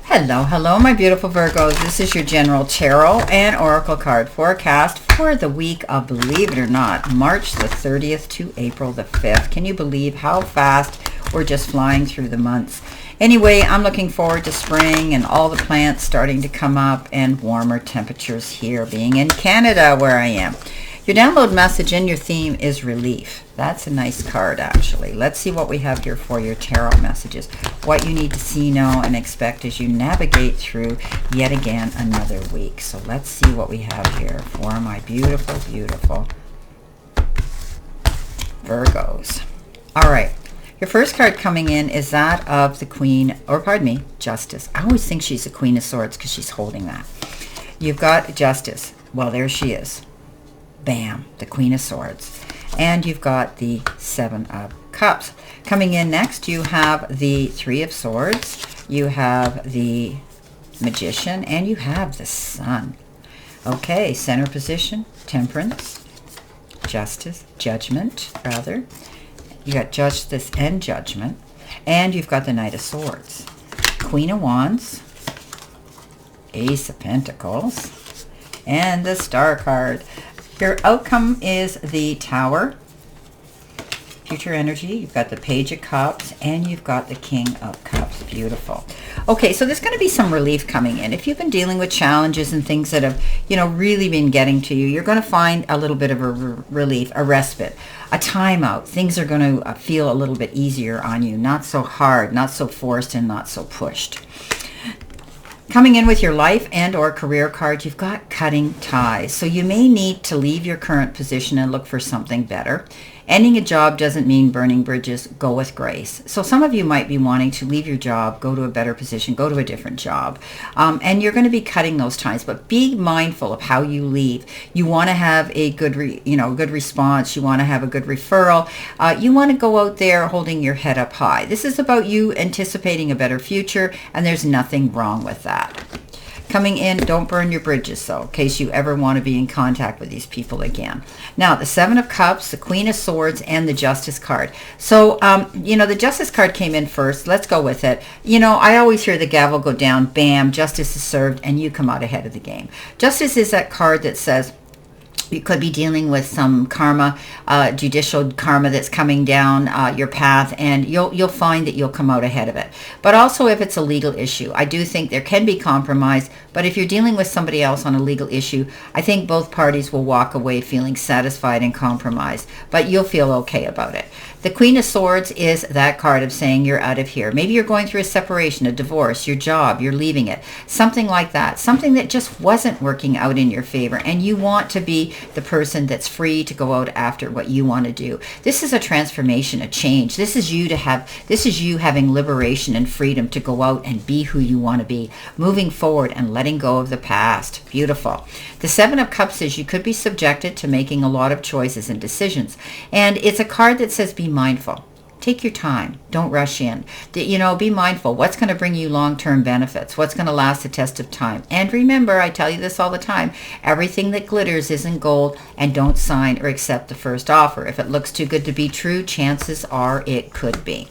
Hello, hello, my beautiful Virgos. This is your general tarot and oracle card forecast for the week of, believe it or not, March the 30th to April the 5th. Can you believe how fast we're just flying through the months? Anyway, I'm looking forward to spring and all the plants starting to come up and warmer temperatures here, being in Canada where I am. Your download message and your theme is relief. That's a nice card, actually. Let's see what we have here for your tarot messages. What you need to see, know, and expect as you navigate through yet again another week. So let's see what we have here for my beautiful, beautiful Virgos. All right. Your first card coming in is that of the Queen, or pardon me, Justice. I always think she's the Queen of Swords because she's holding that. You've got Justice. Well, there she is. Bam, the Queen of Swords. And you've got the Seven of Cups. Coming in next, you have the Three of Swords, you have the Magician, and you have the Sun. Okay, center position, Temperance, Justice, Judgment, rather. You got Justice and Judgment. And you've got the Knight of Swords, Queen of Wands, Ace of Pentacles, and the Star card. Your outcome is the Tower, future energy. You've got the Page of Cups, and you've got the King of Cups. Beautiful. Okay, so there's going to be some relief coming in. If you've been dealing with challenges and things that have, really been getting to you, you're going to find a little bit of a relief, a respite, a timeout. Things are going to feel a little bit easier on you, not so hard, not so forced, and not so pushed. Coming in with your life and or career card, you've got cutting ties. So you may need to leave your current position and look for something better. Ending a job doesn't mean burning bridges. Go with grace. So some of you might be wanting to leave your job, go to a better position, go to a different job. And you're going to be cutting those ties, but be mindful of how you leave. You want to have a good, good response. You want to have a good referral. You want to go out there holding your head up high. This is about you anticipating a better future, and there's nothing wrong with that. Coming in, don't burn your bridges, though, in case you ever want to be in contact with these people again. Now, the Seven of Cups, the Queen of Swords, and the Justice card. So, the Justice card came in first. Let's go with it. I always hear the gavel go down, bam, justice is served, and you come out ahead of the game. Justice is that card that says, you could be dealing with some karma, judicial karma that's coming down your path, and you'll find that you'll come out ahead of it. But also if it's a legal issue, I do think there can be compromise, but if you're dealing with somebody else on a legal issue, I think both parties will walk away feeling satisfied and compromised, but you'll feel okay about it. The Queen of Swords is that card of saying you're out of here. Maybe you're going through a separation, a divorce, your job, you're leaving it, something like that, something that just wasn't working out in your favor, and you want to be the person that's free to go out after what you want to do. This is a transformation, a change. This is you having liberation and freedom to go out and be who you want to be, moving forward and letting go of the past. Beautiful. The Seven of Cups says you could be subjected to making a lot of choices and decisions, and it's a card that says be mindful. Take your time. Don't rush in. Be mindful. What's going to bring you long-term benefits? What's going to last the test of time? And remember, I tell you this all the time, everything that glitters isn't gold, and don't sign or accept the first offer. If it looks too good to be true, chances are it could be.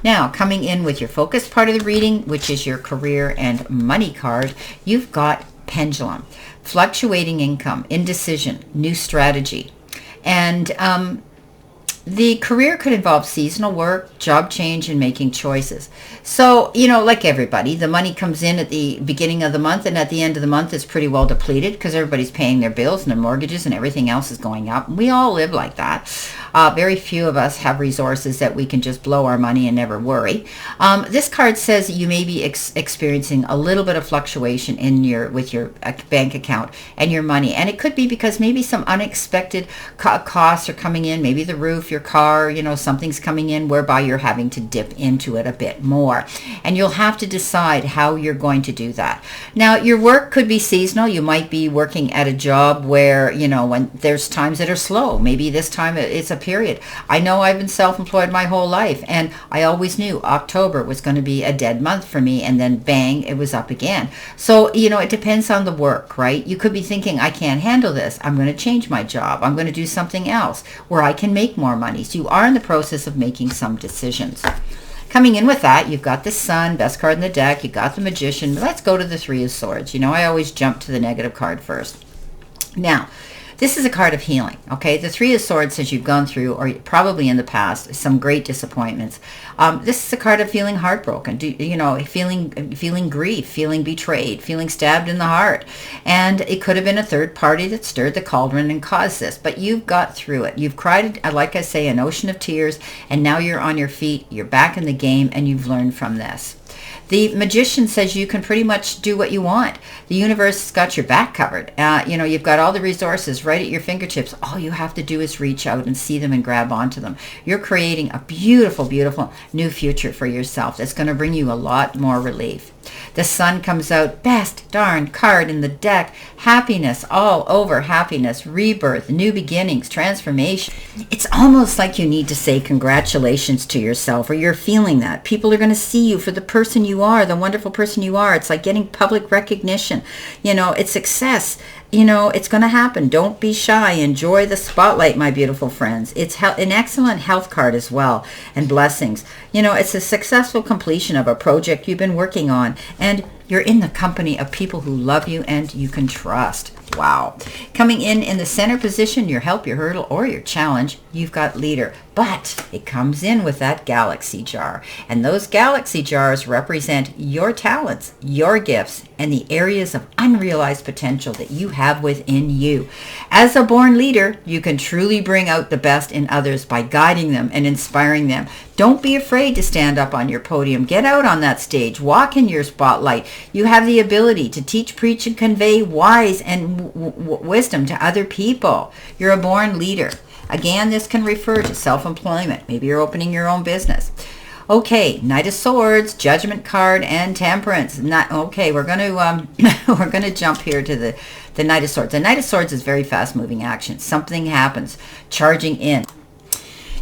Now, coming in with your focused part of the reading, which is your career and money card, you've got Pendulum, fluctuating income, indecision, new strategy. And the career could involve seasonal work, job change, and making choices. So, like everybody, the money comes in at the beginning of the month, and at the end of the month it's pretty well depleted because everybody's paying their bills and their mortgages and everything else is going up. We all live like that. Very few of us have resources that we can just blow our money and never worry. This card says you may be experiencing a little bit of fluctuation with your bank account and your money. And it could be because maybe some unexpected costs are coming in, maybe the roof, your car, something's coming in whereby you're having to dip into it a bit more. And you'll have to decide how you're going to do that. Now, your work could be seasonal. You might be working at a job where, when there's times that are slow. Maybe this time it's a period. I know I've been self-employed my whole life, and I always knew October was going to be a dead month for me, and then bang, it was up again. So, it depends on the work, right? You could be thinking, I can't handle this. I'm going to change my job. I'm going to do something else where I can make more money. So you are in the process of making some decisions. Coming in with that, you've got the Sun, best card in the deck. You got the Magician. Let's go to the Three of Swords. You know, I always jump to the negative card first. Now, this is a card of healing, okay? The Three of Swords says you've gone through, or probably in the past, some great disappointments. This is a card of feeling heartbroken, feeling grief, feeling betrayed, feeling stabbed in the heart. And it could have been a third party that stirred the cauldron and caused this, but you've got through it. You've cried, like I say, an ocean of tears, and now you're on your feet, you're back in the game, and you've learned from this. The Magician says you can pretty much do what you want. The universe has got your back covered. You've got all the resources right at your fingertips. All you have to do is reach out and see them and grab onto them. You're creating a beautiful, beautiful new future for yourself that's going to bring you a lot more relief. The Sun comes out, best darn card in the deck. Happiness, all over happiness, rebirth, new beginnings, transformation. It's almost like you need to say congratulations to yourself, or you're feeling that. People are going to see you for the person you are, the wonderful person you are. It's like getting public recognition. It's success. It's going to happen. Don't be shy. Enjoy the spotlight, my beautiful friends. It's an excellent health card as well, and blessings. It's a successful completion of a project you've been working on, and you're in the company of people who love you and you can trust. Wow. Coming in the center position, your help, your hurdle, or your challenge, you've got leader. But it comes in with that galaxy jar. And those galaxy jars represent your talents, your gifts, and the areas of unrealized potential that you have within you. As a born leader, you can truly bring out the best in others by guiding them and inspiring them. Don't be afraid to stand up on your podium. Get out on that stage. Walk in your spotlight. You have the ability to teach, preach, and convey wise and wisdom to other people. You're a born leader. Again, this can refer to self-employment. Maybe you're opening your own business. Okay, Knight of Swords, Judgment card, and Temperance. We're going to we're going to jump here to the Knight of Swords. The Knight of Swords is very fast-moving action. Something happens, charging in.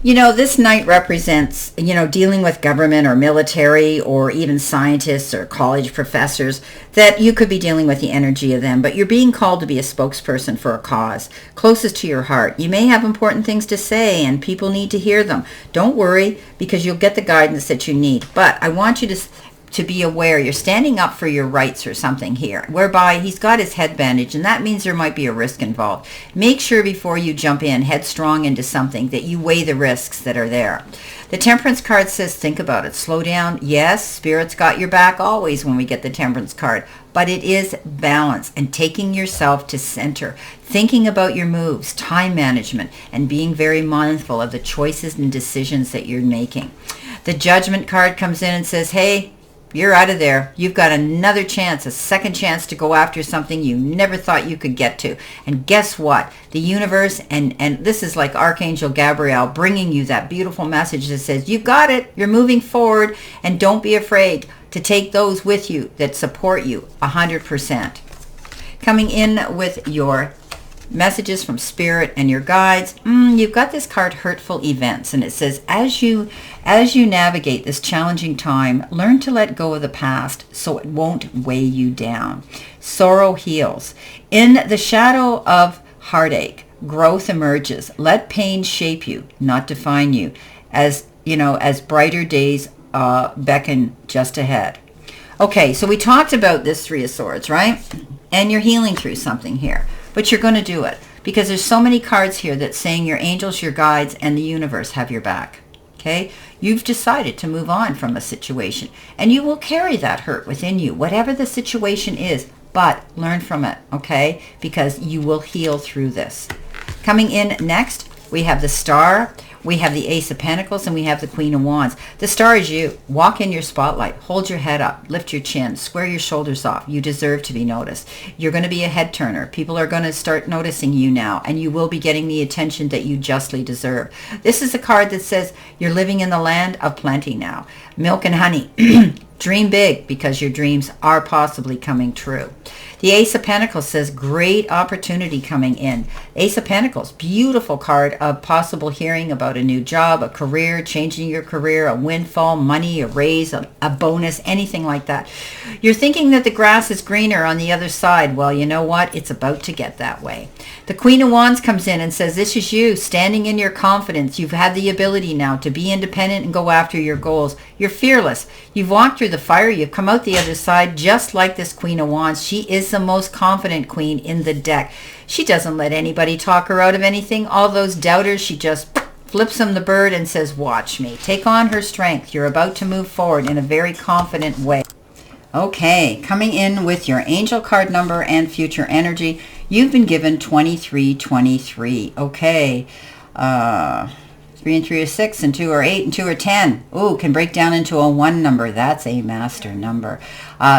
This knight represents, dealing with government or military or even scientists or college professors, that you could be dealing with the energy of them, but you're being called to be a spokesperson for a cause closest to your heart. You may have important things to say and people need to hear them. Don't worry, because you'll get the guidance that you need. But I want you to be aware you're standing up for your rights or something here, whereby he's got his head bandaged, and that means there might be a risk involved. Make sure before you jump in headstrong into something that you weigh the risks that are there. The Temperance card says think about it. Slow down. Yes, Spirit's got your back always when we get the Temperance card, but it is balance and taking yourself to center, thinking about your moves, time management, and being very mindful of the choices and decisions that you're making. The Judgment card comes in and says, hey, you're out of there. You've got another chance, a second chance to go after something you never thought you could get to. And guess what? The universe, and this is like Archangel Gabriel bringing you that beautiful message that says, you got it. You're moving forward, and don't be afraid to take those with you that support you 100%. Coming in with your messages from Spirit and your guides, you've got this card, Hurtful Events, and it says, as you navigate this challenging time, learn to let go of the past so it won't weigh you down. Sorrow heals. In the shadow of heartache, growth emerges. Let pain shape you, not define you, as brighter days beckon just ahead. Okay, so we talked about this Three of Swords, right? And you're healing through something here. But you're going to do it because there's so many cards here that's saying your angels, your guides, and the universe have your back. Okay? You've decided to move on from a situation, and you will carry that hurt within you, whatever the situation is, but learn from it, okay? Because you will heal through this. Coming in next, we have the Star, we have the Ace of Pentacles, and we have the Queen of Wands. The Star is you. Walk in your spotlight. Hold your head up. Lift your chin. Square your shoulders off. You deserve to be noticed. You're going to be a head turner. People are going to start noticing you now, and you will be getting the attention that you justly deserve. This is a card that says you're living in the land of plenty now. Milk and honey. Dream big, because your dreams are possibly coming true. The Ace of Pentacles says great opportunity coming in. Ace of Pentacles, beautiful card of possible hearing about a new job, a career, changing your career, a windfall, money, a raise, a bonus, anything like that. You're thinking that the grass is greener on the other side. Well, you know what? It's about to get that way. The Queen of Wands comes in and says, this is you standing in your confidence. You've had the ability now to be independent and go after your goals. You're fearless. You've walked through the fire. You've come out the other side just like this Queen of Wands. She is the most confident queen in the deck. She doesn't let anybody talk her out of anything. All those doubters, she just flips them the bird and says, watch me. Take on her strength. You're about to move forward in a very confident way. Okay, coming in with your angel card number and future energy, you've been given 2323. Okay, 3 and 3 are 6, and 2 are 8, and 2 are 10. Ooh, can break down into a 1 number. That's a master number.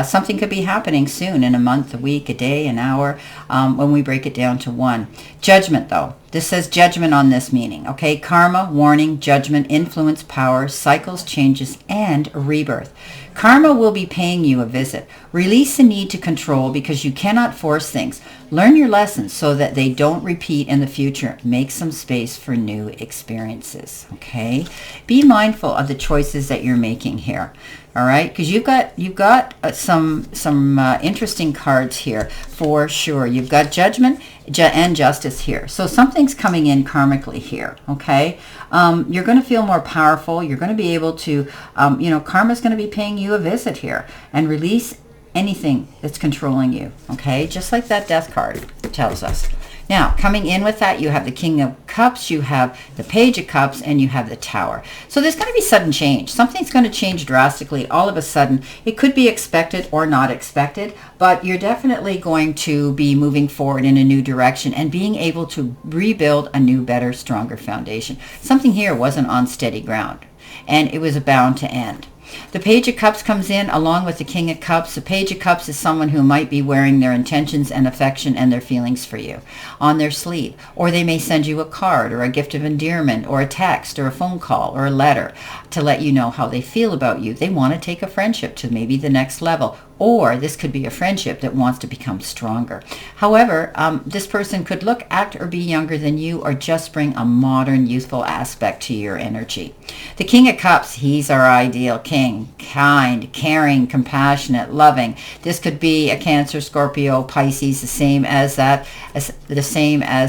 Something could be happening soon, in a month, a week, a day, an hour, when we break it down to 1. Judgment, though. This says judgment on this meaning. Okay, karma, warning, judgment, influence, power, cycles, changes, and rebirth. Karma will be paying you a visit. Release the need to control because you cannot force things. Learn your lessons so that they don't repeat in the future. Make some space for new experiences. Okay, be mindful of the choices that you're making here. All right, because you've got some interesting cards here for sure. You've got judgment and justice here. So something's coming in karmically here. Okay, you're going to feel more powerful. You're going to be able to, karma's going to be paying you a visit here and release anything that's controlling you. Okay, just like that death card tells us. Now, coming in with that, you have the King of Cups, you have the Page of Cups, and you have the Tower. So there's going to be sudden change. Something's going to change drastically all of a sudden. It could be expected or not expected, but you're definitely going to be moving forward in a new direction and being able to rebuild a new, better, stronger foundation. Something here wasn't on steady ground, and it was bound to end. The Page of Cups comes in along with the King of Cups. The Page of Cups is someone who might be wearing their intentions and affection and their feelings for you on their sleeve. Or they may send you a card or a gift of endearment or a text or a phone call or a letter to let you know how they feel about you. They want to take a friendship to maybe the next level. Or this could be a friendship that wants to become stronger. However, this person could look, act, or be younger than you, or just bring a modern, youthful aspect to your energy. The King of Cups, he's our ideal king. Kind, caring, compassionate, loving. This could be a Cancer, Scorpio, Pisces, the same as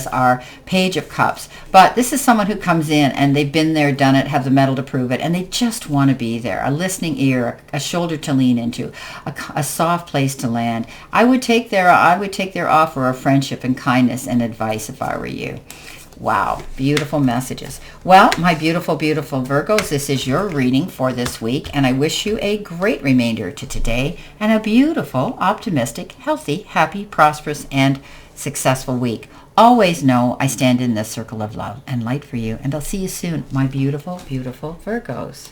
our Page of Cups. But this is someone who comes in and they've been there, done it, have the mettle to prove it, and they just want to be there. A listening ear, a shoulder to lean into, a soft place to land. I would take their offer of friendship and kindness and advice if I were you. Wow, beautiful messages. Well, my beautiful, beautiful Virgos, this is your reading for this week, and I wish you a great remainder to today and a beautiful, optimistic, healthy, happy, prosperous, and successful week. Always know I stand in this circle of love and light for you, and I'll see you soon, my beautiful, beautiful Virgos.